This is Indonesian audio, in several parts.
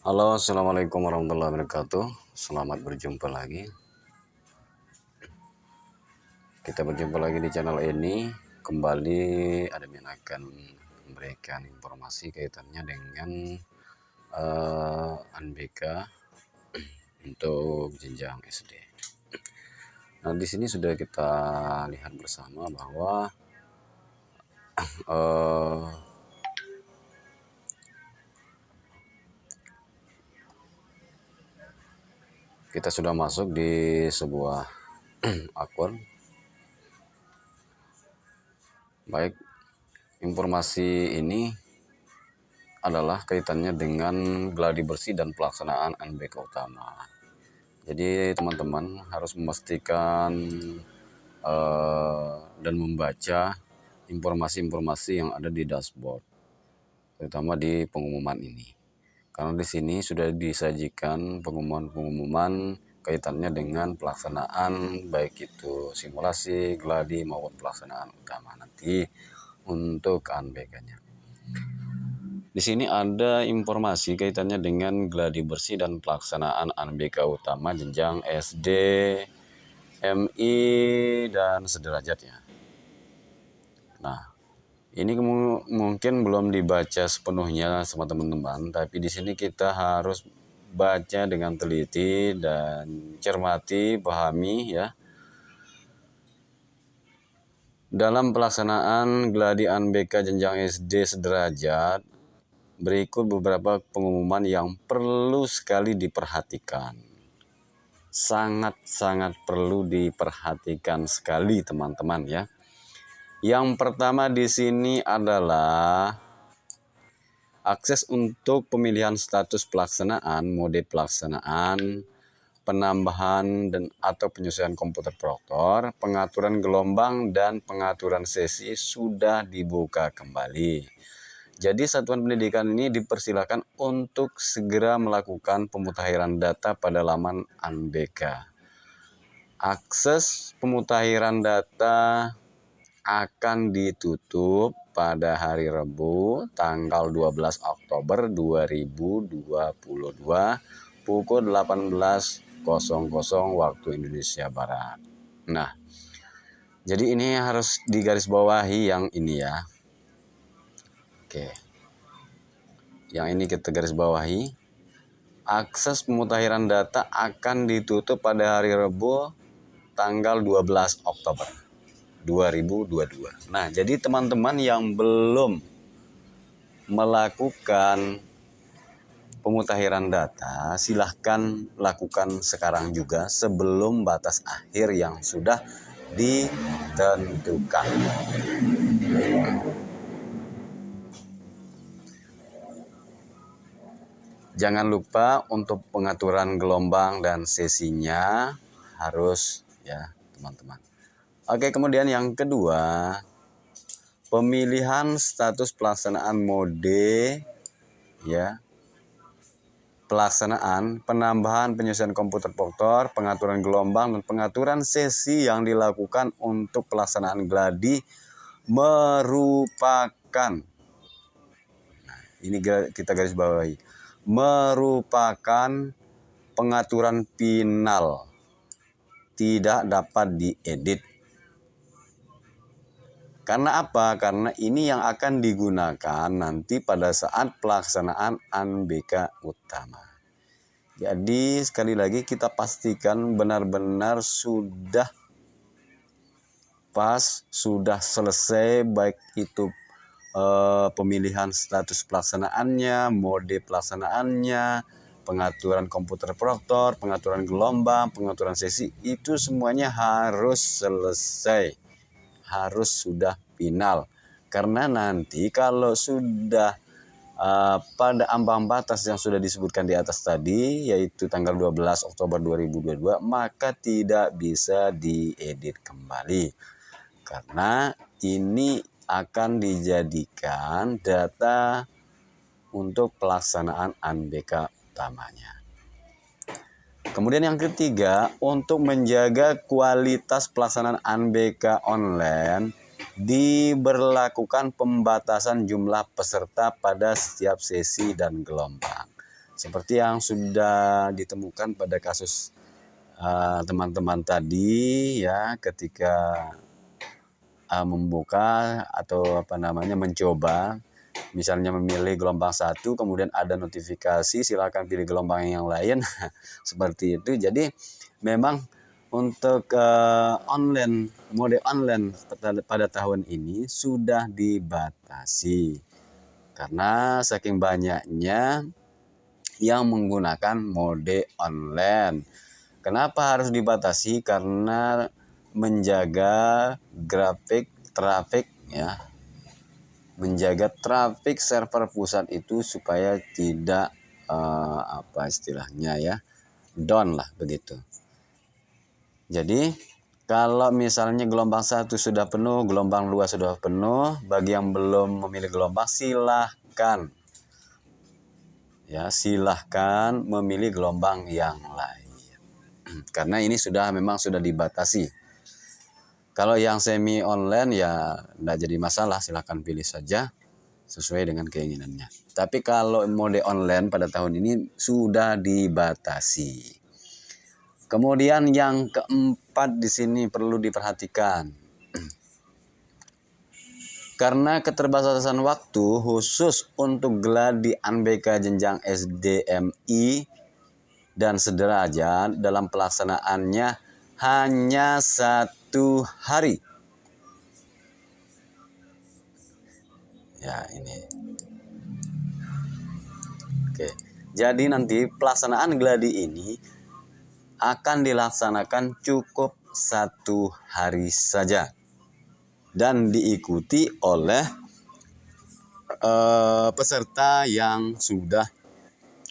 Halo, assalamualaikum warahmatullahi wabarakatuh. Selamat berjumpa lagi. Kita berjumpa lagi di channel ini. Kembali admin akan memberikan informasi kaitannya dengan UNBK untuk jenjang SD. Nah, di sini sudah kita lihat bersama bahwa kita sudah masuk di sebuah akun. Baik, informasi ini adalah kaitannya dengan gladi bersih dan pelaksanaan UNBK utama. Jadi teman-teman harus memastikan dan membaca informasi-informasi yang ada di dashboard, terutama di pengumuman ini. Karena di sini sudah disajikan pengumuman-pengumuman kaitannya dengan pelaksanaan baik itu simulasi, gladi maupun pelaksanaan utama nanti untuk UNBK-nya. Di sini ada informasi kaitannya dengan gladi bersih dan pelaksanaan UNBK utama jenjang SD, MI, dan sederajatnya. Nah, ini mungkin belum dibaca sepenuhnya sama teman-teman, tapi di sini kita harus baca dengan teliti dan cermati, pahami ya. Dalam pelaksanaan gladi UNBK jenjang SD sederajat, berikut beberapa pengumuman yang perlu sekali diperhatikan. Sangat-sangat perlu diperhatikan sekali teman-teman ya. Yang pertama di sini adalah akses untuk pemilihan status pelaksanaan, mode pelaksanaan, penambahan dan atau penyesuaian komputer proktor, pengaturan gelombang dan pengaturan sesi sudah dibuka kembali. Jadi satuan pendidikan ini dipersilakan untuk segera melakukan pemutakhiran data pada laman UNBK. Akses pemutakhiran data akan ditutup pada hari Rabu tanggal 12 Oktober 2022 pukul 18.00 waktu Indonesia Barat. Nah, jadi ini harus digarisbawahi yang ini ya. Oke. Yang ini kita garis bawahi. Akses pemutakhiran data akan ditutup pada hari Rabu tanggal 12 Oktober 2022. Nah, jadi teman-teman yang belum melakukan pemutakhiran data, silahkan lakukan sekarang juga sebelum batas akhir yang sudah ditentukan. Jangan lupa untuk pengaturan gelombang dan sesinya harus ya teman-teman. Oke, kemudian yang kedua, pemilihan status pelaksanaan mode ya. Pelaksanaan, penambahan penyesuaian komputer proktor, pengaturan gelombang dan pengaturan sesi yang dilakukan untuk pelaksanaan gladi merupakan, nah, ini kita garis bawahi, merupakan pengaturan final, tidak dapat diedit. Karena apa? Karena ini yang akan digunakan nanti pada saat pelaksanaan UNBK utama. Jadi sekali lagi kita pastikan benar-benar sudah pas, sudah selesai baik itu pemilihan status pelaksanaannya, mode pelaksanaannya, pengaturan komputer proktor, pengaturan gelombang, pengaturan sesi, itu semuanya harus selesai, harus sudah final. Karena nanti kalau sudah pada ambang batas yang sudah disebutkan di atas tadi, yaitu tanggal 12 Oktober 2022, maka tidak bisa diedit kembali. Karena ini akan dijadikan data untuk pelaksanaan UNBK utamanya. Kemudian yang ketiga, untuk menjaga kualitas pelaksanaan UNBK online, diberlakukan pembatasan jumlah peserta pada setiap sesi dan gelombang. Seperti yang sudah ditemukan pada kasus teman-teman tadi ya, ketika membuka atau mencoba, misalnya memilih gelombang 1, kemudian ada notifikasi silakan pilih gelombang yang lain. Seperti itu. Jadi memang untuk mode online pada tahun ini sudah dibatasi karena saking banyaknya yang menggunakan mode online. Kenapa harus dibatasi? Karena menjaga traffic ya, menjaga traffic server pusat itu supaya tidak istilahnya ya, down lah begitu. Jadi kalau misalnya gelombang 1 sudah penuh, gelombang 2 sudah penuh, bagi yang belum memilih gelombang silahkan memilih gelombang yang lain. Karena ini memang sudah dibatasi. Kalau yang semi online ya tidak jadi masalah, silahkan pilih saja sesuai dengan keinginannya. Tapi kalau mode online pada tahun ini sudah dibatasi. Kemudian yang keempat di sini perlu diperhatikan. Karena keterbatasan waktu khusus untuk gladi Unbk jenjang SDMI dan sederajat dalam pelaksanaannya hanya 1 hari. Ya, ini. Oke. Jadi nanti pelaksanaan gladi ini akan dilaksanakan cukup 1 hari saja dan diikuti oleh peserta yang sudah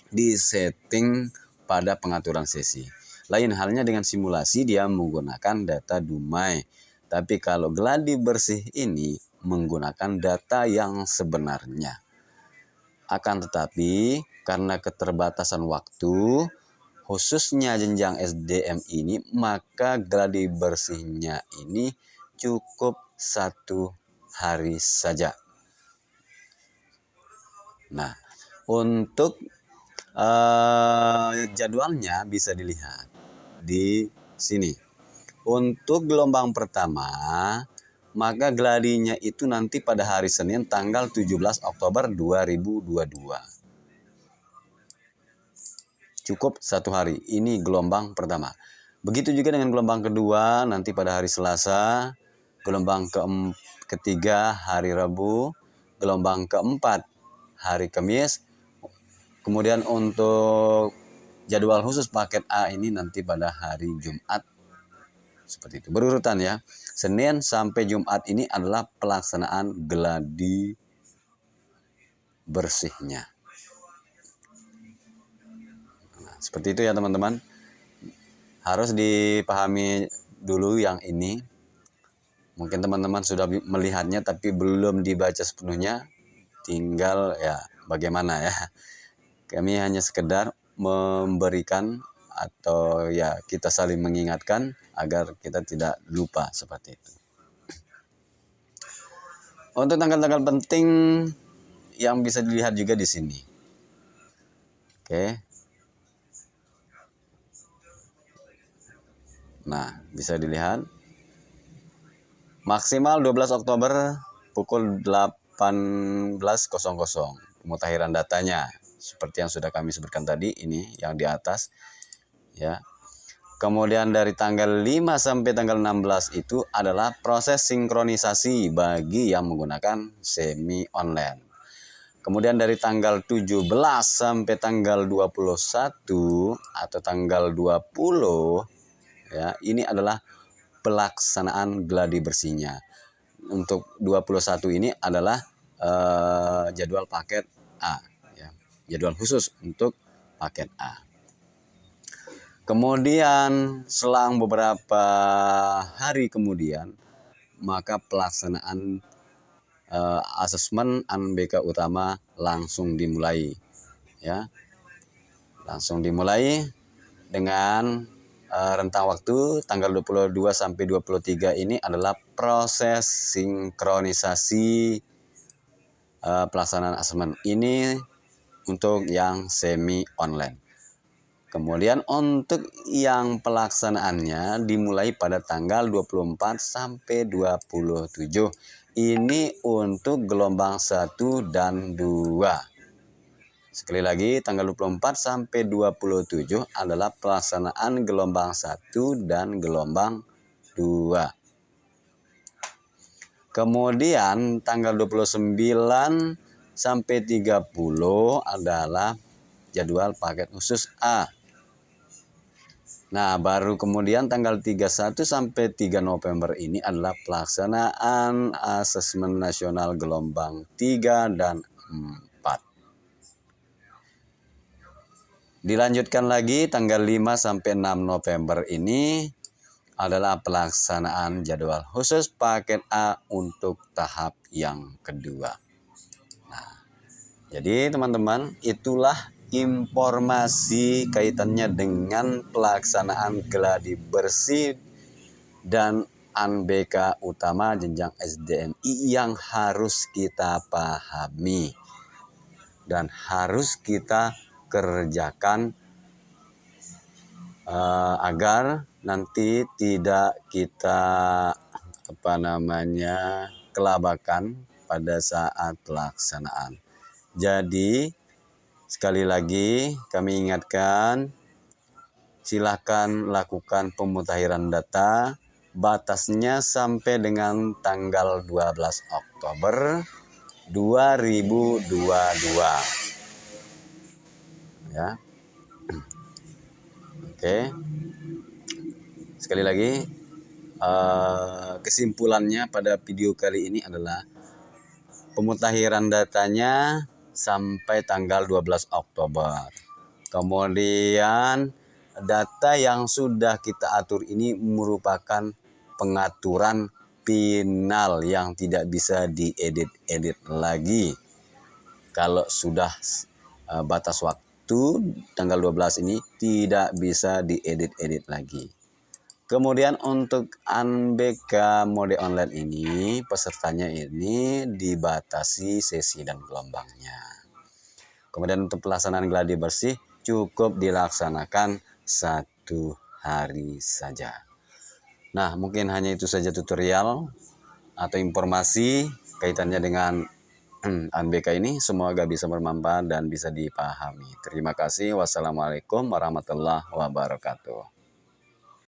disetting pada pengaturan sesi. Lain halnya dengan simulasi, dia menggunakan data Dumai. Tapi kalau gladi bersih ini menggunakan data yang sebenarnya. Akan tetapi karena keterbatasan waktu, khususnya jenjang SDM ini, maka gladi bersihnya ini cukup 1 hari saja. Nah, untuk jadwalnya bisa dilihat di sini. Untuk gelombang pertama, maka gladinya itu nanti pada hari Senin tanggal 17 Oktober 2022. Cukup 1 hari. Ini gelombang pertama. Begitu juga dengan gelombang kedua nanti pada hari Selasa, gelombang ketiga hari Rabu, gelombang keempat hari Kamis. Kemudian untuk jadwal khusus paket A ini nanti pada hari Jumat. Seperti itu. Berurutan ya. Senin sampai Jumat ini adalah pelaksanaan gladi bersihnya. Nah, seperti itu ya teman-teman. Harus dipahami dulu yang ini. Mungkin teman-teman sudah melihatnya tapi belum dibaca sepenuhnya. Tinggal ya bagaimana ya. Kami hanya sekedar memberikan atau ya kita saling mengingatkan agar kita tidak lupa seperti itu. Untuk tanggal-tanggal penting yang bisa dilihat juga di sini. Oke. Nah, bisa dilihat. Maksimal 12 Oktober pukul 18.00 pemutakhiran datanya. Seperti yang sudah kami sebutkan tadi, ini yang di atas ya. Kemudian dari tanggal 5 sampai tanggal 16 itu adalah proses sinkronisasi bagi yang menggunakan semi online. Kemudian dari tanggal 17 sampai tanggal 21 atau tanggal 20 ya, ini adalah pelaksanaan gladi bersihnya. Untuk 21 ini adalah jadwal paket A ya. Jadwal khusus untuk paket A. Kemudian selang beberapa hari kemudian maka pelaksanaan asesmen Unbk utama langsung dimulai ya. Langsung dimulai dengan rentang waktu tanggal 22 sampai 23 ini adalah proses sinkronisasi pelaksanaan asesmen. Ini untuk yang semi online. Kemudian untuk yang pelaksanaannya dimulai pada tanggal 24 sampai 27. Ini untuk gelombang 1 dan 2. Sekali lagi, tanggal 24 sampai 27 adalah pelaksanaan gelombang 1 dan gelombang 2. Kemudian tanggal 29 sampai 30 adalah jadwal paket khusus A. Nah, baru kemudian tanggal 31 sampai 3 November ini adalah pelaksanaan asesmen nasional gelombang 3 dan 4. Dilanjutkan lagi tanggal 5 sampai 6 November ini adalah pelaksanaan jadwal khusus paket A untuk tahap yang kedua. Nah, jadi teman-teman, itulah informasi kaitannya dengan pelaksanaan gladi bersih dan UNBK utama jenjang SDNI yang harus kita pahami dan harus kita kerjakan agar nanti tidak kita kelabakan pada saat pelaksanaan. Jadi sekali lagi kami ingatkan, silakan lakukan pemutakhiran data, batasnya sampai dengan tanggal 12 Oktober 2022. Ya. Oke. Sekali lagi, kesimpulannya pada video kali ini adalah pemutakhiran datanya sampai tanggal 12 Oktober. Kemudian data yang sudah kita atur ini merupakan pengaturan final yang tidak bisa diedit lagi. Kalau sudah batas waktu tanggal 12 ini tidak bisa diedit lagi. Kemudian untuk UNBK mode online ini, pesertanya ini dibatasi sesi dan gelombangnya. Kemudian untuk pelaksanaan gladi bersih cukup dilaksanakan 1 hari saja. Nah, mungkin hanya itu saja tutorial atau informasi kaitannya dengan UNBK ini. Semoga bisa bermanfaat dan bisa dipahami. Terima kasih. Wassalamualaikum warahmatullahi wabarakatuh.